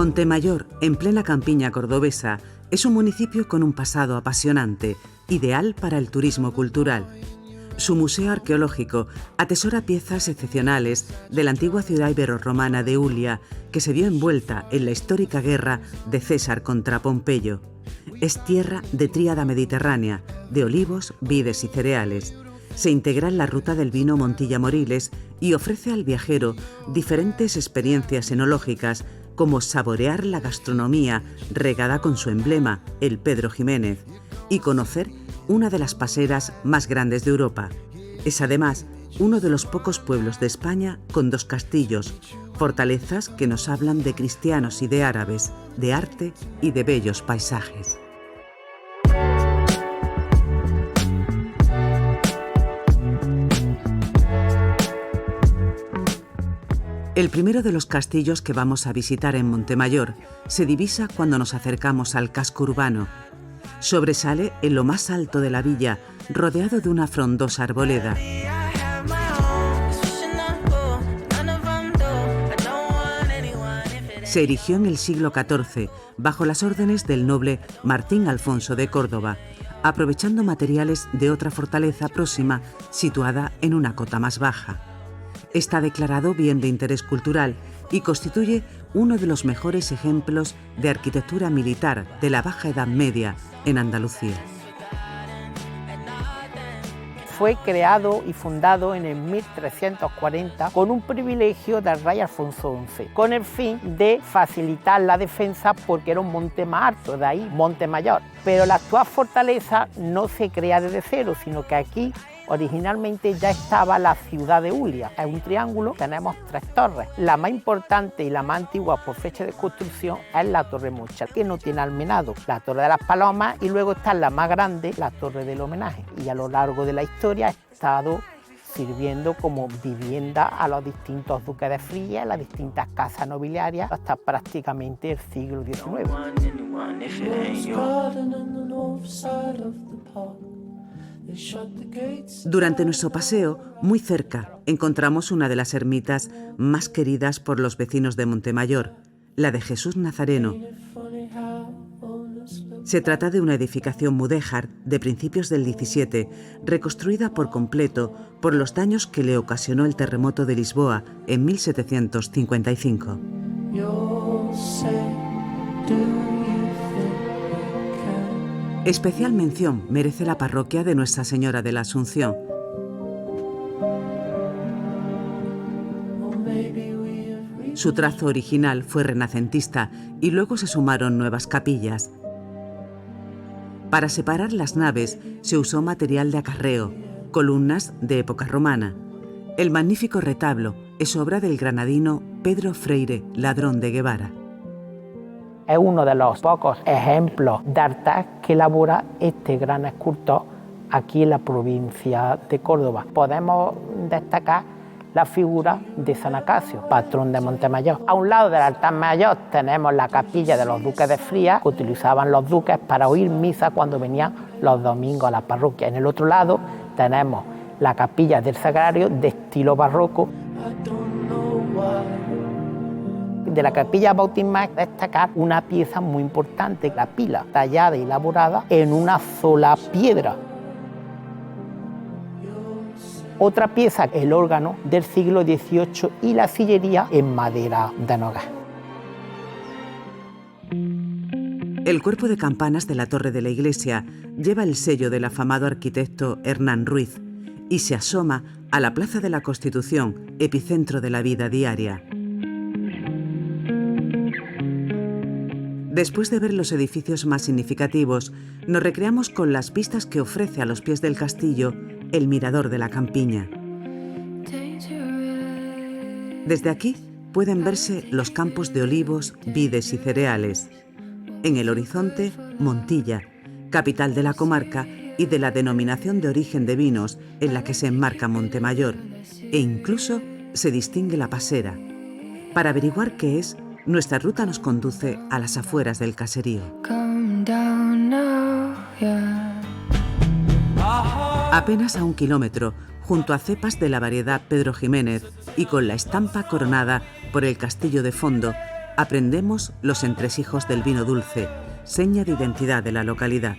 Montemayor, en plena campiña cordobesa, es un municipio con un pasado apasionante, ideal para el turismo cultural. Su museo arqueológico atesora piezas excepcionales de la antigua ciudad iberorromana de Ulia, que se vio envuelta en la histórica guerra de César contra Pompeyo. Es tierra de tríada mediterránea, de olivos, vides y cereales. Se integra en la ruta del vino Montilla-Moriles y ofrece al viajero diferentes experiencias enológicas, como saborear la gastronomía regada con su emblema, el Pedro Ximénez, y conocer una de las paseras más grandes de Europa. Es además uno de los pocos pueblos de España con 2 castillos, fortalezas que nos hablan de cristianos y de árabes, de arte y de bellos paisajes. El primero de los castillos que vamos a visitar en Montemayor se divisa cuando nos acercamos al casco urbano. Sobresale en lo más alto de la villa, rodeado de una frondosa arboleda. Se erigió en el siglo XIV, bajo las órdenes del noble Martín Alfonso de Córdoba, aprovechando materiales de otra fortaleza próxima situada en una cota más baja. Está declarado bien de interés cultural y constituye uno de los mejores ejemplos de arquitectura militar de la Baja Edad Media en Andalucía. Fue creado y fundado en el 1340 con un privilegio del rey Alfonso XI, con el fin de facilitar la defensa porque era un monte más alto, de ahí Montemayor. Pero la actual fortaleza no se crea desde cero, sino que aquí originalmente ya estaba la ciudad de Ulia. Es un triángulo, tenemos 3 torres. La más importante y la más antigua por fecha de construcción es la Torre Mocha, que no tiene almenado, la Torre de las Palomas, y luego está la más grande, la Torre del Homenaje. Y a lo largo de la historia ha estado sirviendo como vivienda a los distintos duques de Fría, las distintas casas nobiliarias, hasta prácticamente el siglo XIX. Durante nuestro paseo, muy cerca, encontramos una de las ermitas más queridas por los vecinos de Montemayor, la de Jesús Nazareno. Se trata de una edificación mudéjar de principios del XVII, reconstruida por completo por los daños que le ocasionó el terremoto de Lisboa en 1755. Especial mención merece la parroquia de Nuestra Señora de la Asunción. Su trazo original fue renacentista y luego se sumaron nuevas capillas. Para separar las naves se usó material de acarreo, columnas de época romana. El magnífico retablo es obra del granadino Pedro Freire Ladrón de Guevara. Es uno de los pocos ejemplos de arte que elabora este gran escultor aquí en la provincia de Córdoba. Podemos destacar la figura de San Acacio, patrón de Montemayor. A un lado del altar mayor tenemos la capilla de los duques de Fría, que utilizaban los duques para oír misa cuando venían los domingos a la parroquia. En el otro lado tenemos la capilla del Sagrario de estilo barroco. De la capilla bautismal destacar una pieza muy importante, la pila, tallada y elaborada en una sola piedra. Otra pieza, el órgano del siglo XVIII y la sillería en madera de nogal. El cuerpo de campanas de la torre de la iglesia lleva el sello del afamado arquitecto Hernán Ruiz y se asoma a la Plaza de la Constitución, epicentro de la vida diaria. Después de ver los edificios más significativos, nos recreamos con las vistas que ofrece a los pies del castillo el mirador de la campiña. Desde aquí pueden verse los campos de olivos, vides y cereales. En el horizonte, Montilla, capital de la comarca y de la denominación de origen de vinos en la que se enmarca Montemayor, e incluso se distingue la pasera. Para averiguar qué es, nuestra ruta nos conduce a las afueras del caserío. Apenas a 1 kilómetro, junto a cepas de la variedad Pedro Ximénez y con la estampa coronada por el castillo de fondo, aprendemos los entresijos del vino dulce, seña de identidad de la localidad.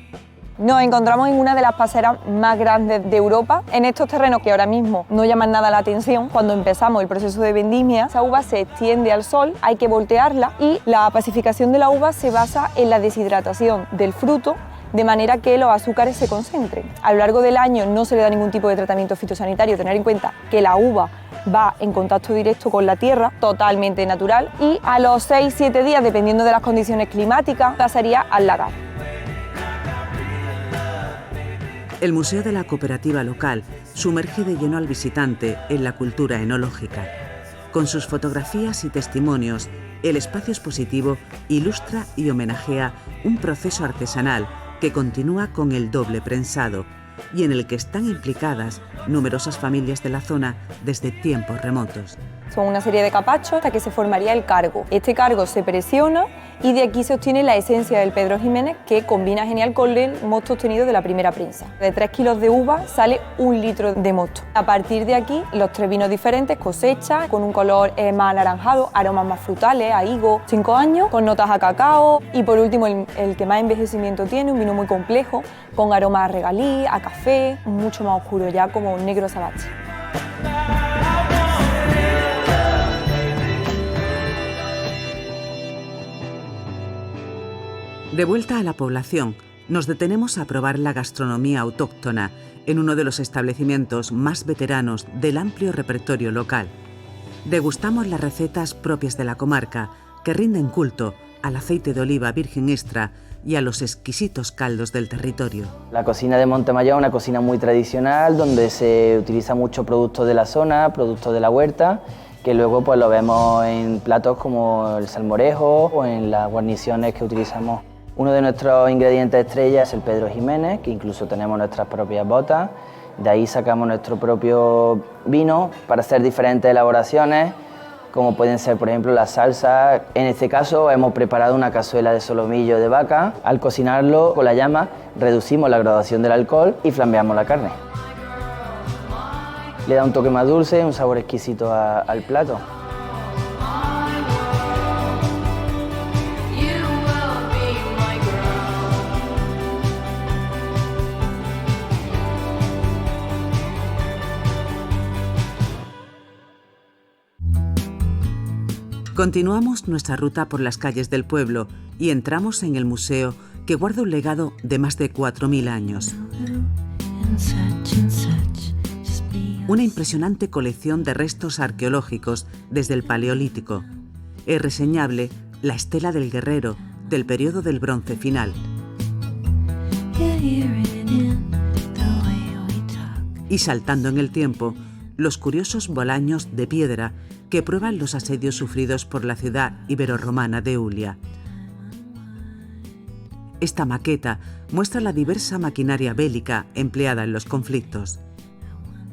Nos encontramos en una de las paseras más grandes de Europa, en estos terrenos que ahora mismo no llaman nada la atención. Cuando empezamos el proceso de vendimia, esa uva se extiende al sol, hay que voltearla y la pacificación de la uva se basa en la deshidratación del fruto, de manera que los azúcares se concentren. A lo largo del año no se le da ningún tipo de tratamiento fitosanitario, tener en cuenta que la uva va en contacto directo con la tierra, totalmente natural, y a los 6-7 días, dependiendo de las condiciones climáticas, pasaría al lagar. El Museo de la Cooperativa Local sumerge de lleno al visitante en la cultura enológica. Con sus fotografías y testimonios, el espacio expositivo ilustra y homenajea un proceso artesanal que continúa con el doble prensado y en el que están implicadas numerosas familias de la zona desde tiempos remotos. Son una serie de capachos hasta que se formaría el cargo. Este cargo se presiona y de aquí se obtiene la esencia del Pedro Ximénez, que combina genial con el mosto obtenido de la primera prensa. De 3 kilos de uva sale 1 litro de mosto. A partir de aquí, los 3 vinos diferentes, cosecha, con un color más anaranjado, aromas más frutales, a higo, 5 años, con notas a cacao y por último el que más envejecimiento tiene, un vino muy complejo, con aromas a regalí, a café, mucho más oscuro ya como negro azabache. De vuelta a la población, nos detenemos a probar la gastronomía autóctona en uno de los establecimientos más veteranos del amplio repertorio local. Degustamos las recetas propias de la comarca que rinden culto al aceite de oliva virgen extra y a los exquisitos caldos del territorio. La cocina de Montemayor es una cocina muy tradicional donde se utiliza mucho productos de la zona, productos de la huerta, que luego pues lo vemos en platos como el salmorejo o en las guarniciones que utilizamos. Uno de nuestros ingredientes estrella es el Pedro Ximénez, que incluso tenemos nuestras propias botas. De ahí sacamos nuestro propio vino para hacer diferentes elaboraciones, como pueden ser, por ejemplo, las salsas. En este caso hemos preparado una cazuela de solomillo de vaca. Al cocinarlo con la llama reducimos la graduación del alcohol y flambeamos la carne. Le da un toque más dulce, un sabor exquisito al plato. Continuamos nuestra ruta por las calles del pueblo y entramos en el museo que guarda un legado de más de 4.000 años. Una impresionante colección de restos arqueológicos desde el Paleolítico. Es reseñable la estela del guerrero del periodo del Bronce final. Y saltando en el tiempo, los curiosos bolaños de piedra que prueban los asedios sufridos por la ciudad iberorromana de Ulia. Esta maqueta muestra la diversa maquinaria bélica empleada en los conflictos.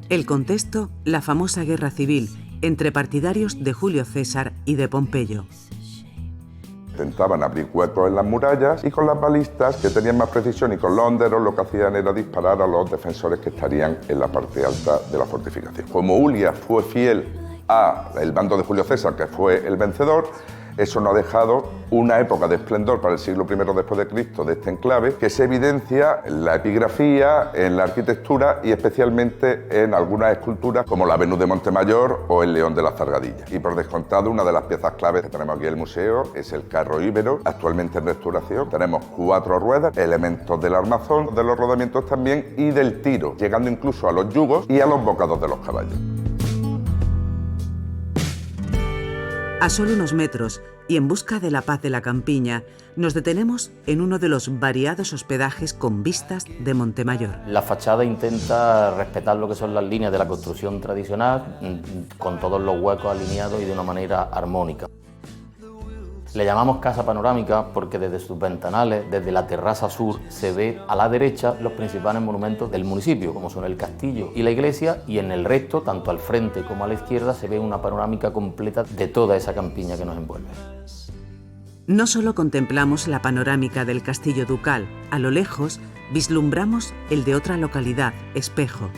El contexto, la famosa guerra civil entre partidarios de Julio César y de Pompeyo. Intentaban abrir huecos en las murallas y con las balistas, que tenían más precisión, y con los honderos lo que hacían era disparar a los defensores que estarían en la parte alta de la fortificación. Como Ulia fue fiel al bando de Julio César, que fue el vencedor, eso nos ha dejado una época de esplendor para el siglo I después de Cristo de este enclave, que se evidencia en la epigrafía, en la arquitectura y especialmente en algunas esculturas como la Venus de Montemayor o el León de la Zargadilla. Y por descontado, una de las piezas claves que tenemos aquí en el museo es el carro íbero, actualmente en restauración. Tenemos 4 ruedas, elementos del armazón, de los rodamientos también y del tiro, llegando incluso a los yugos y a los bocados de los caballos. A solo unos metros y en busca de la paz de la campiña, nos detenemos en uno de los variados hospedajes con vistas de Montemayor. La fachada intenta respetar lo que son las líneas de la construcción tradicional, con todos los huecos alineados y de una manera armónica. Le llamamos casa panorámica porque desde sus ventanales, desde la terraza sur, se ve a la derecha los principales monumentos del municipio, como son el castillo y la iglesia, y en el resto, tanto al frente como a la izquierda, se ve una panorámica completa de toda esa campiña que nos envuelve. No solo contemplamos la panorámica del castillo ducal, a lo lejos vislumbramos el de otra localidad, Espejo,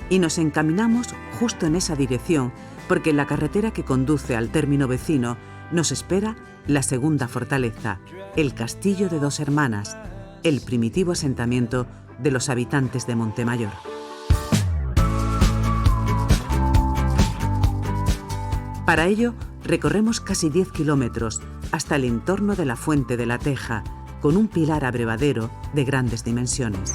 y nos encaminamos justo en esa dirección porque en la carretera que conduce al término vecino nos espera la segunda fortaleza, el Castillo de Dos Hermanas, el primitivo asentamiento de los habitantes de Montemayor. Para ello, recorremos casi 10 kilómetros hasta el entorno de la Fuente de la Teja, con un pilar abrevadero de grandes dimensiones.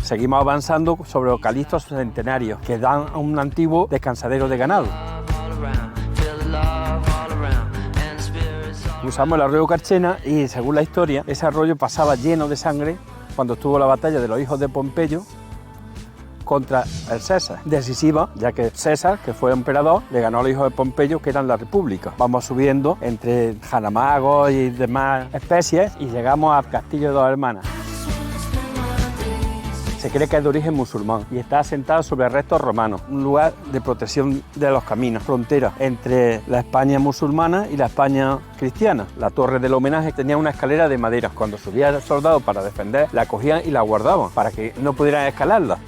Seguimos avanzando sobre los eucaliptos centenarios que dan a un antiguo descansadero de ganado. Cruzamos el arroyo Carchena y, según la historia, ese arroyo pasaba lleno de sangre cuando estuvo la batalla de los hijos de Pompeyo contra el César, decisiva, ya que César, que fue emperador, le ganó a los hijos de Pompeyo, que eran la República. Vamos subiendo entre jaramagos y demás especies y llegamos al Castillo de Dos Hermanas. Se cree que es de origen musulmán y está asentado sobre restos romanos, un lugar de protección de los caminos, frontera entre la España musulmana y la España cristiana. La torre del homenaje tenía una escalera de madera. Cuando subía el soldado para defender, la cogían y la guardaban para que no pudieran escalarla.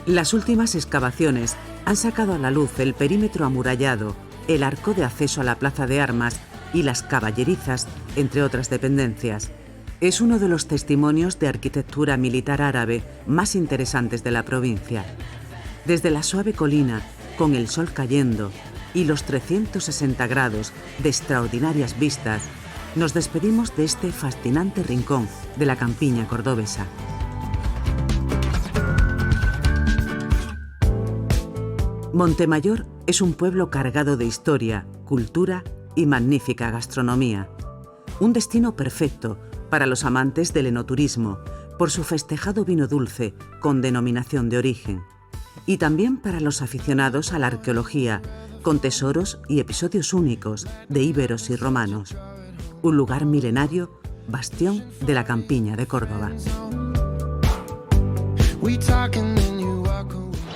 Las últimas excavaciones han sacado a la luz el perímetro amurallado, el arco de acceso a la plaza de armas y las caballerizas, entre otras dependencias. Es uno de los testimonios de arquitectura militar árabe más interesantes de la provincia. Desde la suave colina, con el sol cayendo y los 360 grados de extraordinarias vistas, nos despedimos de este fascinante rincón de la campiña cordobesa. Montemayor es un pueblo cargado de historia, cultura y magnífica gastronomía. Un destino perfecto para los amantes del enoturismo, por su festejado vino dulce con denominación de origen, y también para los aficionados a la arqueología, con tesoros y episodios únicos de íberos y romanos. Un lugar milenario, bastión de la campiña de Córdoba.